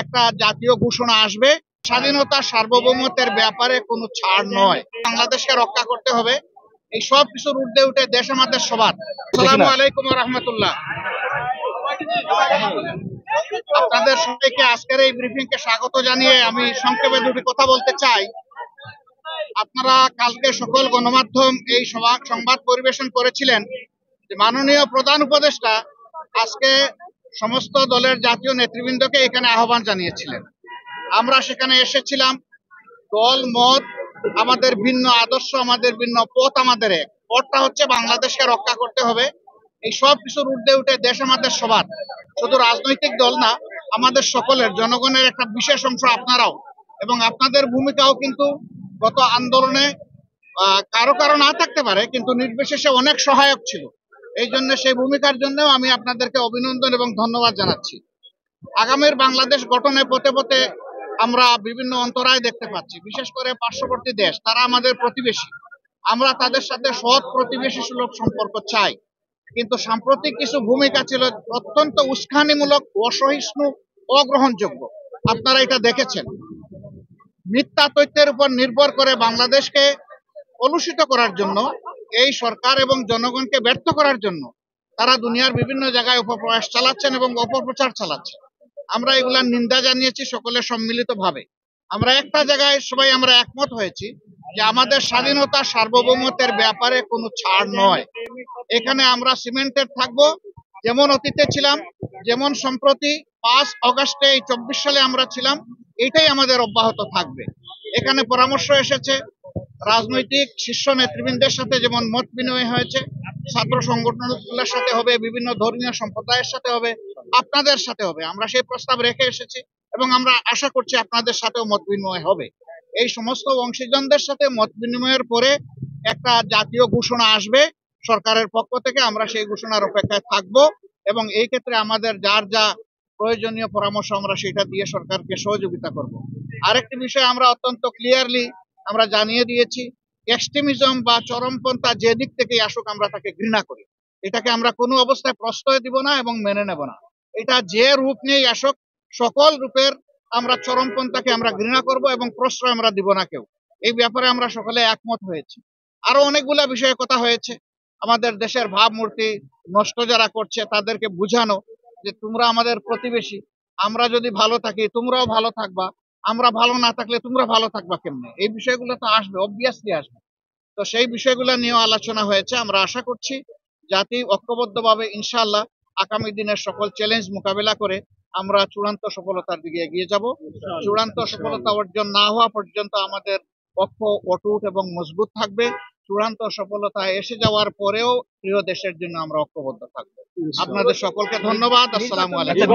একটা জাতীয় ঘোষণা আসবে। স্বাধীনতা সার্বভৌমত্বের ব্যাপারে কোনো ছাড় নয়। বাংলাদেশকে রক্ষা করতে হবে। এই সব কিছুর ঊর্ধ্বে উঠে দেশ আমাদের সবার। আসসালামু আলাইকুম ওয়া রাহমাতুল্লাহ। আপনাদের সবাইকে আজকের এই ব্রিফিং কে স্বাগত জানিয়ে আমি সংক্ষেপে দুটি কথা বলতে চাই। আপনারা কালকে সকল গণমাধ্যম এই সংবাদ পরিবেশন করেছিলেন যে মাননীয় প্রধান উপদেষ্টা আজকে সমস্ত দলের জাতীয় নেতৃবৃন্দকে এখানে আহ্বান জানিয়েছিলেন। আমরা সেখানে এসেছিলাম। দল মত আমাদের ভিন্ন, আদর্শ আমাদের ভিন্ন, পথ আমাদের এক। পথটা হচ্ছে বাংলাদেশকে রক্ষা করতে হবে। এই সব কিছুর ঊর্ধ্বে উঠে দেশ আমাদের সবার, শুধু রাজনৈতিক দল না, আমাদের সকলের, জনগণের একটা বিশেষ অংশ আপনারাও, এবং আপনাদের ভূমিকাও কিন্তু গত আন্দোলনে কারো কারো না থাকতে পারে, কিন্তু নির্বিশেষে অনেক সহায়ক ছিল। এই জন্য সেই ভূমিকার জন্য আমি আপনাদেরকে অভিনন্দন এবং ধন্যবাদ জানাচ্ছি। আগামীর বাংলাদেশ গঠনে পথে পথে আমরা বিভিন্ন অন্তরায় দেখতে পাচ্ছি, বিশেষ করে পার্শ্ববর্তী দেশ, তারা আমাদের প্রতিবেশী। আমরা তাদের সাথে সৎ প্রতিবেশী সুলভ সম্পর্ক চাই, কিন্তু সাম্প্রতিক কিছু ভূমিকা ছিল অত্যন্ত উস্কানিমূলক, অসহিষ্ণু, অগ্রহণযোগ্য। আপনারা এটা দেখেছেন। মিথ্যা তথ্যের উপর নির্ভর করে বাংলাদেশকে কলুষিত করার জন্য, এই সরকার এবং জনগণকে ব্যর্থ করার জন্য তারা দুনিয়ার বিভিন্ন জায়গায় অপপ্রয়াস চালাচ্ছেন এবং অপপ্রচার চালাচ্ছেন। আমরা এগুলার নিন্দা জানিয়েছি সকলে সম্মিলিত ভাবে। আমরা একটা জায়গায় সবাই আমরা একমত হয়েছি যে আমাদের স্বাধীনতা সার্বভৌমত্বের ব্যাপারে কোনো ছাড় নয়। এখানে আমরা সিমেন্টেড থাকবো, যেমন অতীতে ছিলাম, যেমন সম্প্রতি 5 আগস্টে এই 24 সালে আমরা ছিলাম, এটাই আমাদের অব্যাহত থাকবে। এখানে পরামর্শ এসেছে রাজনৈতিক শীর্ষ নেতৃবৃন্দের সাথে, যেমন মত বিনিময় হয়েছে, ছাত্র সংগঠনগুলোর সাথে হবে, বিভিন্ন ধর্মীয় সম্প্রদায়ের সাথে হবে, আপনাদের সাথে হবে। আমরা সেই প্রস্তাব রেখে এসেছি এবং আমরা আশা করছি আপনাদের সাথেও মত বিনিময় হবে। এই সমস্ত অংশীজনদের সাথে মত বিনিময়ের পরে একটা জাতীয় ঘোষণা আসবে সরকারের পক্ষ থেকে। আমরা সেই ঘোষণার অপেক্ষায় থাকব এবং এই ক্ষেত্রে আমাদের যার যা প্রয়োজনীয় পরামর্শ আমরা সেটা দিয়ে সরকারকে সহযোগিতা করব। আরেকটি বিষয় আমরা অত্যন্ত ক্লিয়ারলি আমরা জানিয়ে দিয়েছি, এক্সট্রিমিজম বা চরমপন্থা যে দিক থেকেই আসুক আমরা তাকে ঘৃণা করি। এটাকে আমরা কোনো অবস্থায় প্রশ্রয় দিব না এবং মেনে নেব না। এটা যে রূপ নিয়েই আসুক, সকল রূপের আমরা চরমপন্থাকে আমরা ঘৃণা করব এবং প্রশ্রয় আমরা দিব না কেউ। এই ব্যাপারে আমরা সকলে একমত হয়েছি। আরো অনেকগুলা বিষয়ে কথা হয়েছে। আমাদের দেশের ভাবমূর্তি নষ্ট যারা করছে তাদেরকে বুঝানো যে তোমরা আমাদের প্রতিবেশী, আমরা যদি ভালো থাকি তোমরাও ভালো থাকবা, আমরা ভালো না থাকলে তোমরা ভালো থাকবা কেমনে। এই বিষয়গুলো তো আসবে, অবভিয়াসলি আসবে। তো সেই বিষয়গুলো নিয়েও আলোচনা হয়েছে। আমরা আশা করছি জাতি ঐক্যবদ্ধভাবে ইনশাআল্লাহ আগামী দিনের সকল চ্যালেঞ্জ মোকাবেলা করে আমরা চূড়ান্ত সফলতার দিকে এগিয়ে যাব। চূড়ান্ত সফলতা অর্জন না হওয়া পর্যন্ত আমাদের পক্ষ অটুট এবং মজবুত থাকবে। চূড়ান্ত সফলতা এসে যাওয়ার পরেও প্রিয় দেশের জন্য আমরা ঐক্যবদ্ধ থাকবো। আপনাদের সকলকে ধন্যবাদ। আসসালামু আলাইকুম।